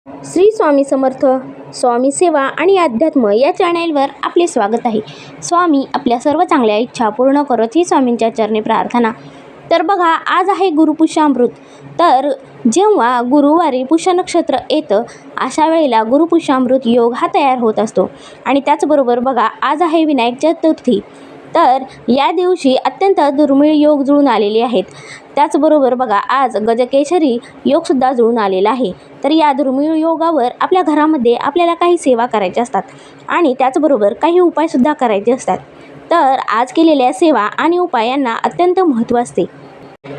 श्री स्वामी समर्थ. स्वामी सेवा आणि अध्यात्म या चॅनेलवर आपले स्वागत आहे. स्वामी आपल्या सर्व चांगल्या इच्छा पूर्ण करत ही स्वामींच्या चरणी प्रार्थना. तर बघा, आज आहे गुरुपुष्यामृत. तर जेव्हा गुरुवारी पुष्य नक्षत्र येतं अशा वेळेला गुरुपुष्यामृत योग हा तयार होत असतो. आणि त्याचबरोबर बघा, आज आहे विनायक चतुर्थी. तर या दिवशी अत्यंत दुर्मिळ योग जुळून आलेले आहेत. त्याचबरोबर बघा, आज गजकेशरी योगसुद्धा जुळून आलेला आहे. तर या दुर्मिळ योगावर आपल्या घरामध्ये आपल्याला काही सेवा करायच्या असतात आणि त्याचबरोबर काही उपायसुद्धा करायचे असतात. तर आज केलेल्या सेवा आणि उपायांना अत्यंत महत्त्व असते.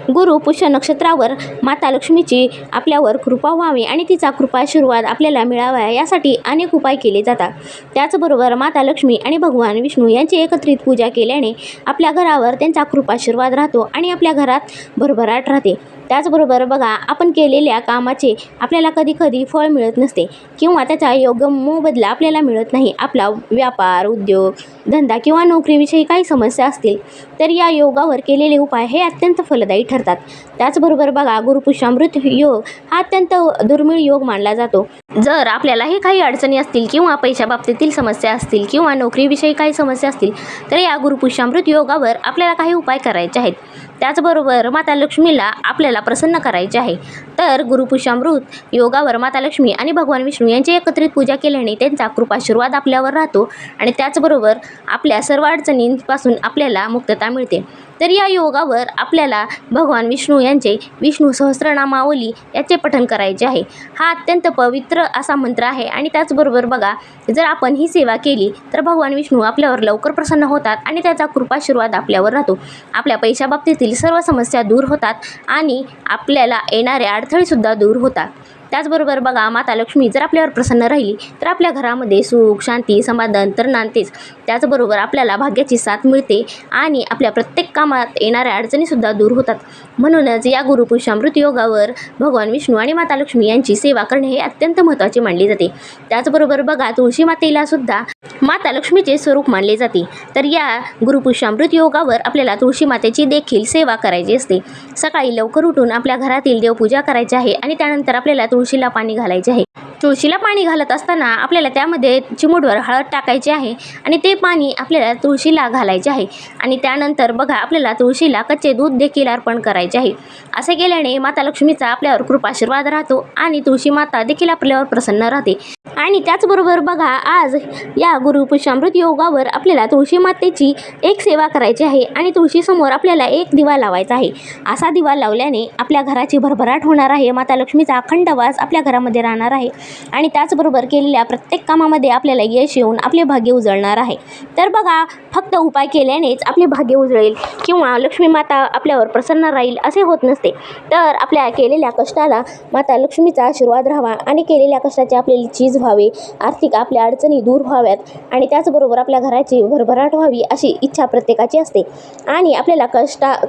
गुरु पुष्य नक्षत्रावर माता लक्ष्मीची आपल्यावर कृपा व्हावी आणि तिचा कृपाशीर्वाद आपल्याला मिळावा यासाठी अनेक उपाय केले जातात. त्याचबरोबर माता लक्ष्मी आणि भगवान विष्णू यांची एकत्रित पूजा केल्याने आपल्या घरावर त्यांचा कृपाशीर्वाद राहतो आणि आपल्या घरात भरभराट राहते. त्याचबरोबर बघा, आपण केलेल्या कामाचे आपल्याला कधी फळ मिळत नसते किंवा त्याचा योग्य मोबदला आपल्याला मिळत नाही. आपला व्यापार, उद्योग, धंदा किंवा नोकरीविषयी काही समस्या असतील तर या योगावर केलेले उपाय हे अत्यंत फलदायी ठरतात. त्याचबरोबर बघा, गुरुपुष्यामृत योग हा अत्यंत दुर्मिळ योग मानला जातो. जर आपल्यालाही काही अडचणी असतील किंवा पैशाबाबतीतील समस्या असतील किंवा नोकरीविषयी काही समस्या असतील तर या गुरुपुष्यामृत योगावर आपल्याला काही उपाय करायचे आहेत. त्याचबरोबर माता लक्ष्मीला आपल्याला प्रसन्न करायचे आहे. तर गुरुपुष्यामृत योगावर माता लक्ष्मी आणि भगवान विष्णू यांची एकत्रित पूजा केल्याने त्यांचा कृपाशीर्वाद आपल्यावर राहतो आणि त्याचबरोबर आपल्या सर्व अडचणींपासून आपल्याला मुक्तता मिळते. तर या योगावर आपल्याला भगवान विष्णू यांचे विष्णू सहस्रनामावली याचे पठण करायचे आहे. हा अत्यंत पवित्र असा मंत्र आहे. आणि त्याचबरोबर बघा, जर आपण ही सेवा केली तर भगवान विष्णू आपल्यावर लवकर प्रसन्न होतात आणि त्याचा कृपाशीर्वाद आपल्यावर राहतो. आपल्या पैशाबाबतीतील सर्व समस्या दूर होतात आणि आपल्याला येणारे अडथळेसुद्धा दूर होतात. त्याचबरोबर बघा, माता लक्ष्मी जर आपल्यावर प्रसन्न राहिली तर आपल्या घरामध्ये सुख, शांती, समाधान तर नांदतेच. त्याचबरोबर आपल्याला भाग्याची साथ मिळते आणि आपल्या प्रत्येक कामात येणाऱ्या अडचणीसुद्धा दूर होतात. म्हणूनच या गुरुपुष्यामृत योगावर भगवान विष्णू आणि माता लक्ष्मी यांची सेवा करणे हे अत्यंत महत्त्वाचे मानले जाते. त्याचबरोबर बघा, तुळशी मातेला सुद्धा माता लक्ष्मीचे स्वरूप मानले जाते. तर या गुरुपुष्यामृत योगावर आपल्याला तुळशी मातेची देखील सेवा करायची असते. सकाळी लवकर उठून आपल्या घरातील देवपूजा करायची आहे आणि त्यानंतर आपल्याला तुळशीला पाणी घालायचे आहे. तुळशीला पाणी घालत असताना आपल्याला त्यामध्ये चिमूटभर हळद टाकायची आहे आणि ते पाणी आपल्याला तुळशीला घालायचे आहे. आणि त्यानंतर बघा, आपल्याला तुळशीला कच्चे दूध देखील अर्पण करायचे आहे. असे केल्याने माता लक्ष्मीचा आपल्यावर कृपाशीर्वाद राहतो आणि तुळशी माता देखील आपल्यावर प्रसन्न राहते. आणि त्याचबरोबर बघा, आज या गुरुपुष्यामृत योगावर आपल्याला तुळशी मातेची एक सेवा करायची आहे आणि तुळशीसमोर आपल्याला एक दिवा लावायचा आहे. असा दिवा लावल्याने आपल्या घराची भरभराट होणार आहे. माता लक्ष्मीचा अखंड वास आपल्या घरामध्ये राहणार आहे आणि त्याचबरोबर केलेल्या प्रत्येक कामामध्ये आपल्याला यश येऊन आपले भाग्य उजळणार आहे. तर बघा, फक्त उपाय केल्यानेच आपले भाग्य उजळेल किंवा लक्ष्मी माता आपल्यावर प्रसन्न राहील असे होत नसते. तर आपल्या केलेल्या कष्टाला माता लक्ष्मीचा आशीर्वाद राहावा आणि केलेल्या कष्टाचे आपल्याला चीज व्हावे, आर्थिक आपल्या अडचणी दूर व्हाव्यात आणि त्याचबरोबर आपल्या घराची भरभराट व्हावी अशी इच्छा प्रत्येकाची असते. आणि आपल्याला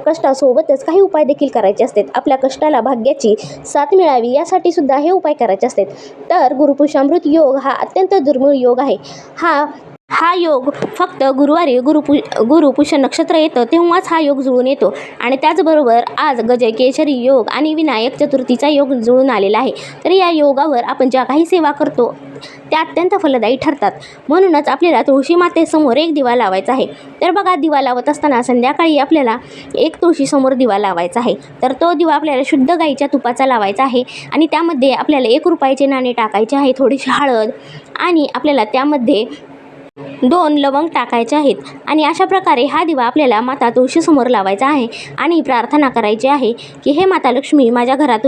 कष्टासोबतच काही उपाय देखील करायचे असतात. आपल्या कष्टाला भाग्याची साथ मिळावी यासाठी सुद्धा हे उपाय करायचे असतात. तर गुरुपुष्यामृत योग हा अत्यंत दुर्मिळ योग आहे. हा योग फक्त गुरुवारी गुरुपुष्य नक्षत्र येतं तेव्हाच हा योग जुळून येतो. आणि त्याचबरोबर आज गजकेशरी योग आणि विनायक चतुर्थीचा योग जुळून आलेला आहे. तर या योगावर आपण ज्या काही सेवा करतो त्या अत्यंत फलदायी ठरतात. म्हणूनच आपल्याला तुळशी मातेसमोर एक दिवा लावायचा आहे. तर बघा, दिवा लावत असताना संध्याकाळी आपल्याला एक तुळशीसमोर दिवा लावायचा आहे. तर तो दिवा आपल्याला शुद्ध गाईच्या तुपाचा लावायचा आहे आणि त्यामध्ये आपल्याला 1 रुपयाचे नाणे टाकायचे आहे, थोडीशी हळद आणि आपल्याला त्यामध्ये 2 लवंग टाकायचे आहेत. आणि अशा प्रकारे हा दिवा आपल्याला माता तुळशीसमोर लावायचा आहे आणि प्रार्थना करायची आहे की हे माता लक्ष्मी, माझ्या घरात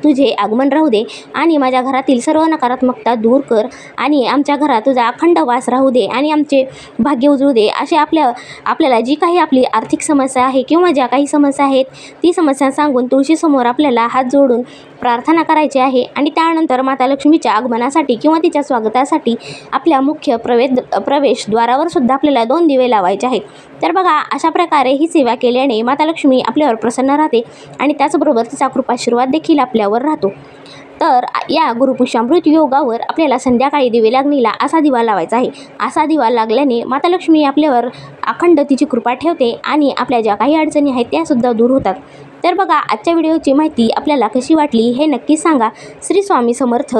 तुझे आगमन राहू दे आणि माझ्या घरातील सर्व नकारात्मकता दूर कर आणि आमच्या घरात तुझा अखंड वास राहू दे आणि आमचे भाग्य उजळू दे. असे आपल्याला जी काही आपली आर्थिक समस्या आहे किंवा ज्या काही समस्या आहेत ती समस्या सांगून तुळशीसमोर आपल्याला हात जोडून प्रार्थना करायची आहे. आणि त्यानंतर माता लक्ष्मीच्या आगमनासाठी किंवा तिच्या स्वागतासाठी आपल्या मुख्य प्रवेशद्वारावर सुद्धा आपल्याला 2 दिवे लावायचे आहेत. तर बघा, अशा प्रकारे ही सेवा केल्याने माता लक्ष्मी आपल्यावर प्रसन्न राहते आणि त्याचबरोबर तिचा कृपाशीर्वाद देखील आपल्यावर राहतो. तर या गुरुपुष्यामृत योगावर आपल्याला संध्याकाळी दिवेलागणीला असा दिवा लावायचा आहे. असा दिवा लागल्याने माता लक्ष्मी आपल्यावर अखंड तिची कृपा ठेवते आणि आपल्या ज्या काही अडचणी आहेत त्यासुद्धा दूर होतात. तर बघा, आजच्या व्हिडिओची माहिती आपल्याला कशी वाटली हे नक्की सांगा. श्री स्वामी समर्थ.